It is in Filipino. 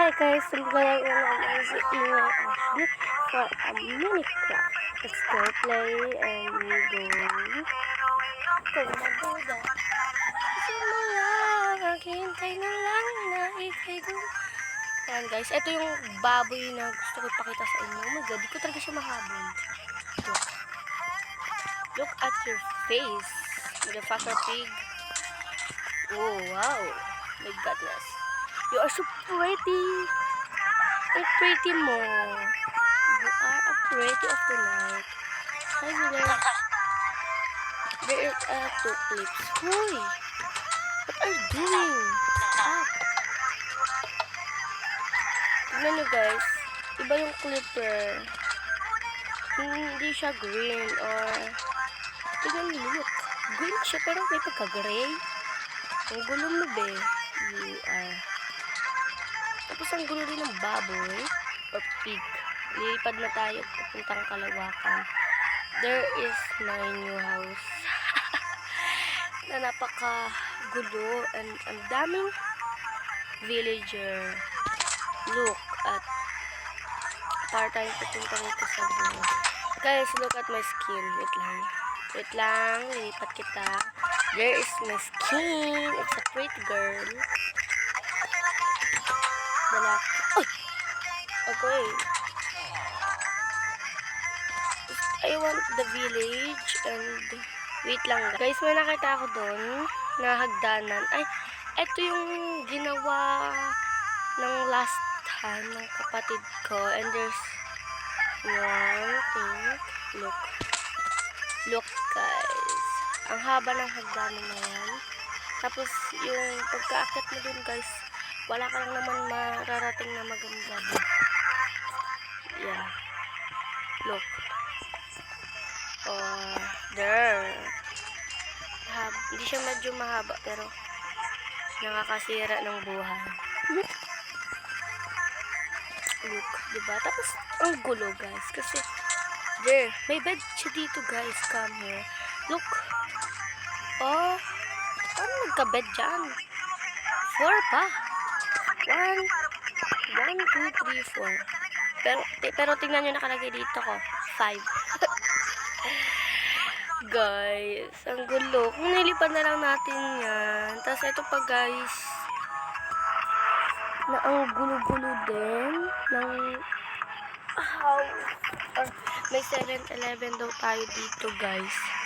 Hi guys, welcome naman si Ina Ashley for a Minecraft. Let's go play and go. Kung mabuda, simula, maghintay na lang na ikay doon. Ayan guys, ito yung baboy na gusto ko ipakita sa inyo. Oh my god, di ko talaga siya mahabol. Look. Look at your face, motherfucker pig. Oh wow, my goodness. You are so pretty. Ang pretty mo. You are a pretty of the night. Hi there. There is a two clips. Hoy! What are you doing? Up. Tignan nyo guys. Iba yung clipper. Hindi siya green or... Tignan nyo, look. Green siya pero may pagka-gray. Ang gulo mo be. You are... Tapos ang gulo rin ng baboy or pig. Lilipad na tayo papuntang Kalawakan. There is my new house. Na napaka gulo and ang daming villager. Look at para tayo papunta rito sa buhay. Guys, look at my skin. Wait lang. Wait lang. Lilipat kita. There is my skin. It's a pretty girl. Lalaki. Ay! Okay. I want the village and wait lang guys, may nakita ako doon na hagdanan. Ay, ito yung ginawa ng last time ng kapatid ko and there's one thing. Look guys, ang haba ng hagdanan na yan. Tapos yung pagkaakit mo dun guys, wala ka lang naman mararating na maganda. Yeah, look. Oh, there. Hindi siya medyo mahaba pero nakakasira ng buhay. Look, diba? Tapos ang gulo guys kasi there, may bed siya dito guys. Come here. Look. Oh, ano nagka-bed dyan? 4 pa. 1, 2, 3, 4. Pero tingnan nyo nakalagay dito ko. 5. Guys, ang gulo. Kung nilipad na lang natin yan. Tapos ito pa guys. Na ang gulo-gulo din. Ng house. May 7-Eleven daw tayo dito guys.